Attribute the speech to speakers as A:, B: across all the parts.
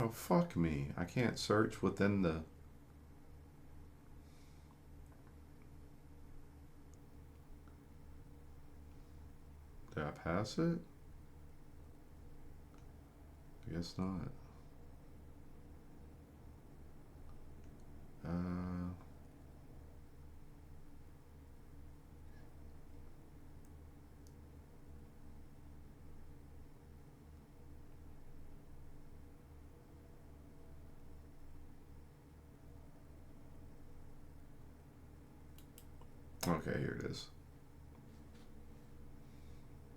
A: Oh, fuck me. I can't search within the... Did I pass it? I guess not. Okay, here it is.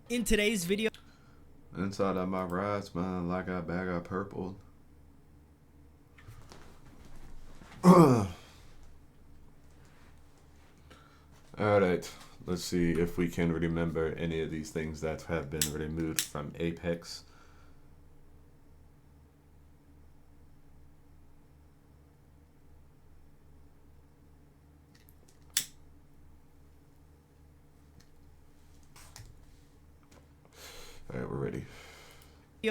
B: In today's video,
A: Inside of my rights, man, like a bag of purple. Alright, let's see if we can remember any of these things that have been removed from Apex. Alright, we're ready.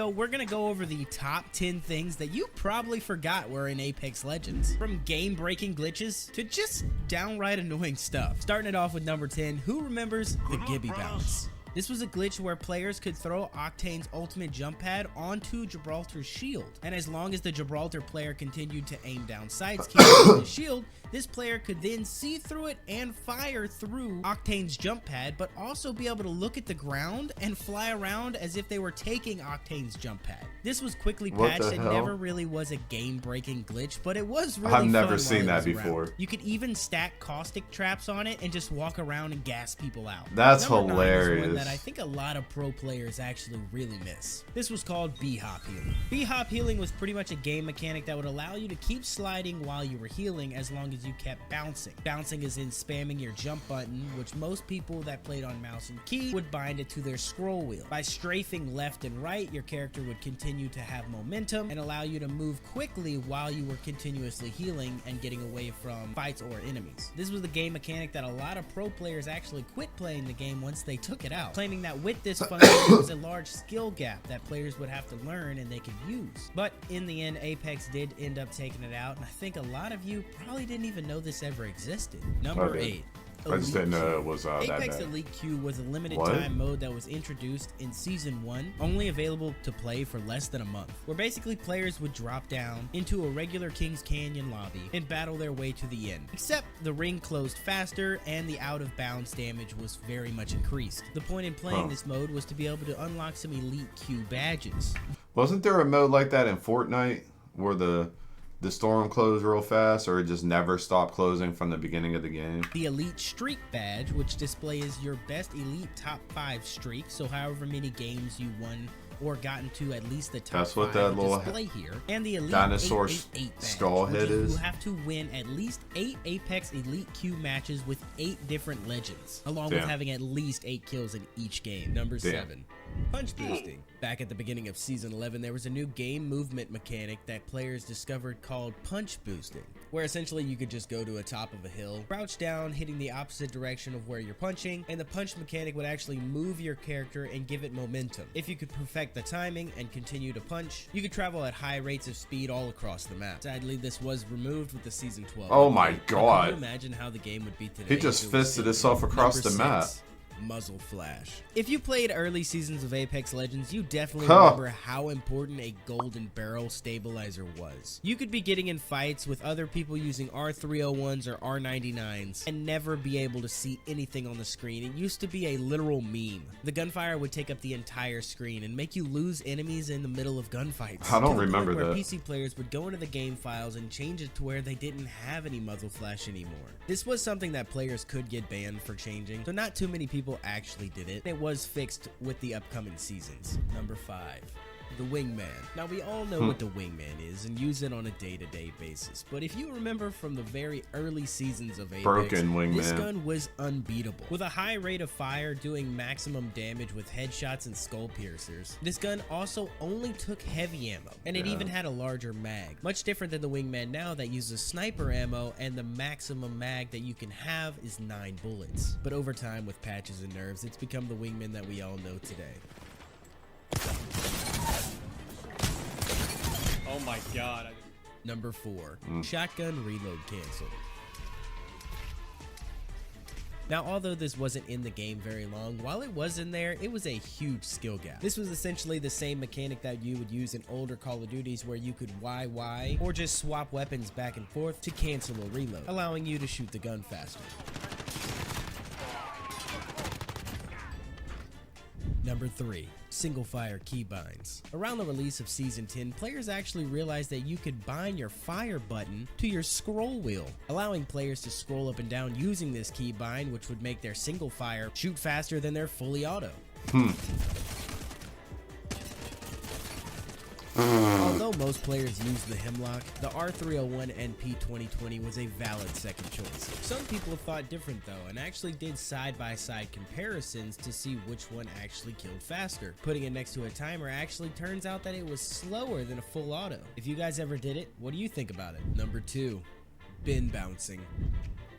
B: we're gonna go over the top 10 things that you probably forgot were in Apex Legends. From game-breaking glitches to just downright annoying stuff. Starting it off with number 10, who remembers the Gibby Bounce? This was a glitch where players could throw Octane's ultimate jump pad onto Gibraltar's shield, and as long as the Gibraltar player continued to aim down sights, keeping the shield, this player could then see through it and fire through Octane's jump pad, but also be able to look at the ground and fly around as if they were taking Octane's jump pad. This was quickly patched and never really was a game-breaking glitch, but it was really fun.
A: I've never seen that before.
B: Around. You could even stack caustic traps on it and just walk around and gas people out.
A: That's
B: Number 9 is
A: hilarious.
B: one that I think a lot of pro players actually really miss. This was called B-Hop healing. B-Hop healing was pretty much a game mechanic that would allow you to keep sliding while you were healing as long as you kept bouncing. Bouncing is in spamming your jump button, which most people that played on mouse and key would bind it to their scroll wheel. By strafing left and right, your character would continue to have momentum and allow you to move quickly while you were continuously healing and getting away from fights or enemies. This was the game mechanic that a lot of pro players actually quit playing the game once they took it out, claiming that with this function there was a large skill gap that players would have to learn and they could use. But in the end, Apex did end up taking it out, and I think a lot of you probably didn't even know this ever existed. Number 8.
A: I just didn't know it was that
B: Apex
A: bad.
B: Elite Q was a limited time mode that was introduced in Season 1, only available to play for less than a month, where basically players would drop down into a regular Kings Canyon lobby and battle their way to the end. Except the ring closed faster and the out of bounds damage was very much increased. The point in playing this mode was to be able to unlock some Elite Q badges.
A: Wasn't there a mode like that in Fortnite where the storm closed real fast, or it just never stopped closing from the beginning of the game?
B: The Elite Streak badge, which displays your best Elite top 5 streak, so however many games you won or gotten to at least the top 5
A: that little
B: display here. And the Elite
A: dinosaur
B: 888 badge,
A: skull head is.
B: You have to win at least 8 Apex Elite Q matches with 8 different legends, along with having at least 8 kills in each game. Number 7. Punch boosting. Back at the beginning of Season 11, there was a new game movement mechanic that players discovered called punch boosting, where essentially you could just go to a top of a hill, crouch down, hitting the opposite direction of where you're punching, and the punch mechanic would actually move your character and give it momentum. If you could perfect the timing and continue to punch, you could travel at high rates of speed all across the map. Sadly, this was removed with the Season 12.
A: Oh my god.
B: Can you imagine how the game would be today?
A: He just fisted himself across the map.
B: Muzzle flash. If you played early seasons of Apex Legends, you definitely remember how important a golden barrel stabilizer was. You could be getting in fights with other people using R301s or R99s and never be able to see anything on the screen. It used to be a literal meme. The gunfire would take up the entire screen and make you lose enemies in the middle of gunfights.
A: I don't remember
B: where
A: that.
B: PC players would go into the game files and change it to where they didn't have any muzzle flash anymore. This was something that players could get banned for changing, so not too many people actually did it. It was fixed with the upcoming seasons. Number 5. The Wingman. Now we all know what the Wingman is and use it on a day-to-day basis, but if you remember from the very early seasons of Apex,
A: Broken Wingman.
B: this gun was unbeatable. With a high rate of fire doing maximum damage with headshots and skull piercers, this gun also only took heavy ammo, and it even had a larger mag. Much different than the Wingman now that uses sniper ammo, and the maximum mag that you can have is 9 bullets. But over time, with patches and nerfs, it's become the Wingman that we all know today.
C: Oh my god.
B: Number 4, shotgun reload cancel. Now, although this wasn't in the game very long, while it was in there, it was a huge skill gap. This was essentially the same mechanic that you would use in older Call of Duties where you could YY or just swap weapons back and forth to cancel a reload, allowing you to shoot the gun faster. Number 3, single fire keybinds. Around the release of Season 10, players actually realized that you could bind your fire button to your scroll wheel, allowing players to scroll up and down using this keybind, which would make their single fire shoot faster than their fully auto. Although most players use the Hemlock, the R301 NP 2020 was a valid second choice. Some people thought different though, and actually did side-by-side comparisons to see which one actually killed faster. Putting it next to a timer actually turns out that it was slower than a full auto. If you guys ever did it, what do you think about it? Number 2, bin bouncing.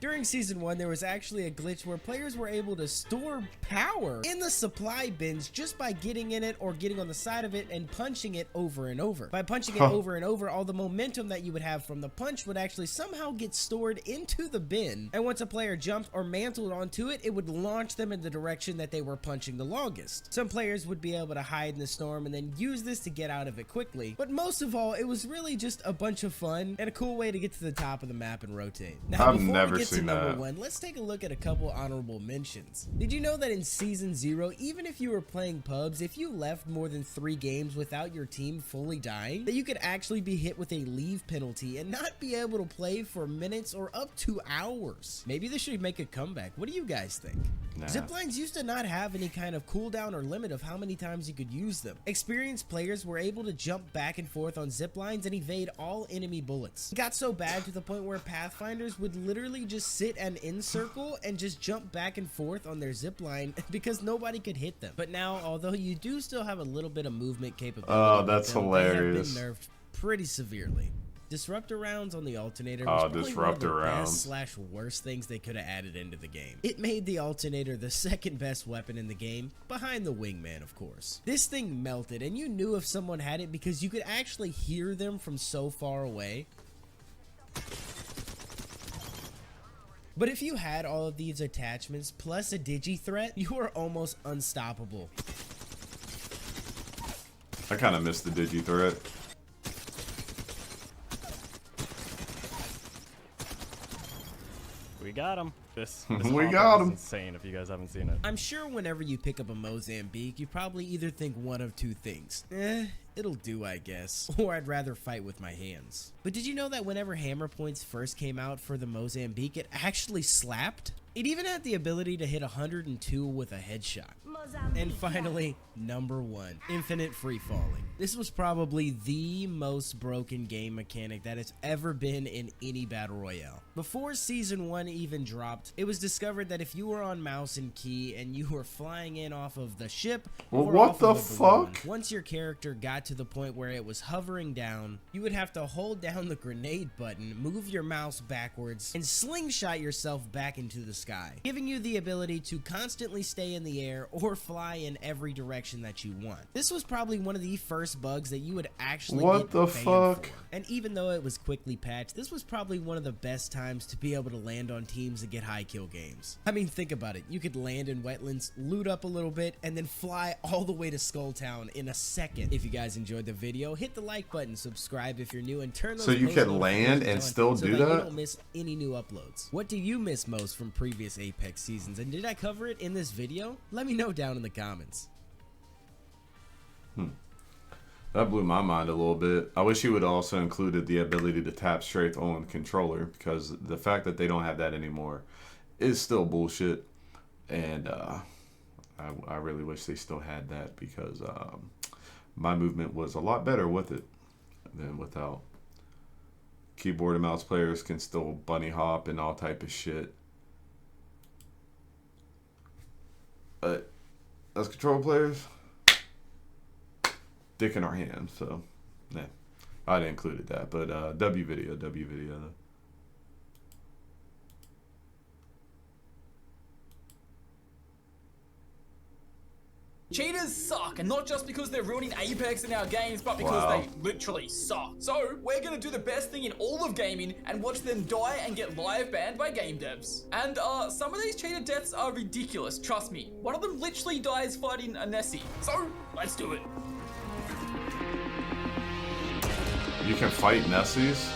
B: During Season 1, there was actually a glitch where players were able to store power in the supply bins just by getting in it or getting on the side of it and punching it over and over. By punching it over and over, all the momentum that you would have from the punch would actually somehow get stored into the bin, and once a player jumped or mantled onto it, it would launch them in the direction that they were punching the longest. Some players would be able to hide in the storm and then use this to get out of it quickly, but most of all, it was really just a bunch of fun and a cool way to get to the top of the map and rotate. Now,
A: I've never
B: to
A: seen
B: number
A: that.
B: 1, let's take a look at a couple honorable mentions. Did you know that in Season 0, even if you were playing pubs, if you left more than 3 games without your team fully dying, that you could actually be hit with a leave penalty and not be able to play for minutes or up to hours? Maybe this should make a comeback. What do you guys think?
A: Nah.
B: Ziplines used to not have any kind of cooldown or limit of how many times you could use them. Experienced players were able to jump back and forth on ziplines and evade all enemy bullets. It got so bad to the point where Pathfinders would literally just sit and in circle and just jump back and forth on their zipline because nobody could hit them. But now, although you do still have a little bit of movement capability,
A: Oh, that's
B: with them,
A: hilarious.
B: they have been nerfed pretty severely. Disruptor rounds on the alternator
A: Oh,
B: was probably
A: disruptor
B: one of the
A: rounds.
B: best slash worst things they could have added into the game. It made the alternator the second best weapon in the game, behind the wingman of course. This thing melted and you knew if someone had it because you could actually hear them from so far away. But if you had all of these attachments plus a digi threat, you were almost unstoppable.
A: I kind of missed the digi threat.
C: We got him. This
A: We
C: offense
A: got
C: is
A: 'em.
C: insane if you guys haven't seen it.
B: I'm sure whenever you pick up a Mozambique, you probably either think one of two things. It'll do, I guess. Or I'd rather fight with my hands. But did you know that whenever hammer points first came out for the Mozambique, it actually slapped? It even had the ability to hit 102 with a headshot. And finally, number 1, infinite free falling. This was probably the most broken game mechanic that has ever been in any battle royale. Before Season 1 even dropped, it was discovered that if you were on mouse and key and you were flying in off of the ship
A: Well,
B: or
A: what
B: off
A: the
B: of a balloon,
A: fuck?
B: once your character got to the point where it was hovering down, you would have to hold down the grenade button, move your mouse backwards, and slingshot yourself back into the sky, giving you the ability to constantly stay in the air or fly in every direction that you want. This was probably one of the first bugs that you would actually
A: What
B: get
A: the
B: banned
A: fuck?
B: for. And even though it was quickly patched, this was probably one of the best times to be able to land on teams and get high kill games. I mean, think about it. You could land in wetlands, loot up a little bit, and then fly all the way to Skull Town in a second. If you guys enjoyed the video, hit the like button, subscribe if you're new, and turn those
A: So you
B: post
A: could land
B: notifications
A: and
B: on
A: still
B: so
A: do
B: that you
A: that?
B: don't miss any new uploads. What do you miss most from previous Apex seasons, and did I cover it in this video? Let me know down in the comments.
A: That blew my mind a little bit. I wish you would also included the ability to tap straight on the controller, because the fact that they don't have that anymore is still bullshit. And I really wish they still had that, because my movement was a lot better with it than without. Keyboard and mouse players can still bunny hop and all type of shit. But as control players, dick in our hands, so yeah, I'd included that. But W video.
D: Cheaters suck, and not just because they're ruining Apex in our games, but because
A: Wow.
D: they literally suck. So, we're gonna do the best thing in all of gaming and watch them die and get live banned by game devs. And some of these cheater deaths are ridiculous, trust me. One of them literally dies fighting a Nessie. So, let's do it.
A: You can fight Nessies?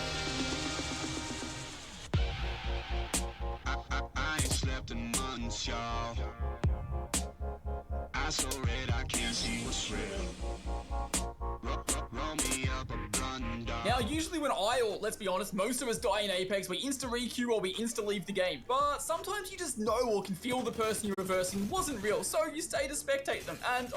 E: I ain't slept in months, y'all. I so red I can't see what's real. Roll me up a blunt, dog.
D: Now, usually when or let's be honest, most of us die in Apex, we insta-requeue or we insta-leave the game. But sometimes you just know or can feel the person you're reversing wasn't real, so you stay to spectate them. And